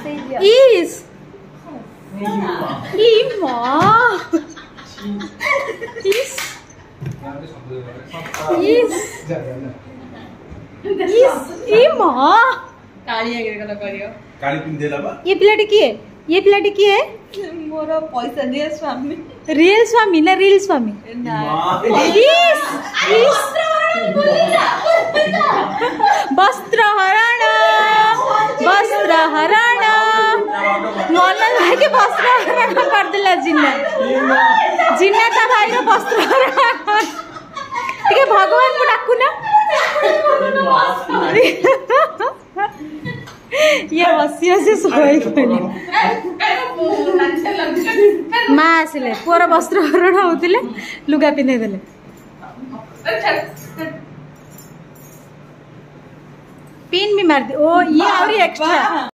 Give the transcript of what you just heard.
इस ई मां इस ई मां काली आगे करियो काली पिंदेला बा ये पिलाटी की है मोर पैसा दिए स्वामी रियल स्वामी ना रील स्वामी वस्त्रहरण मोहनलाल भाई के वस्त्रहरण कर दिला जिन्ना ता भाई रो वस्त्रहरण ठीक भगवान को डाकू ना ये हसी हसी सोई पड़ी माँ आसिले पुअर वस्त्रहरण होतिले लुगा पिंधे देले पिन भी मार दे ओ ये और एक्स्ट्रा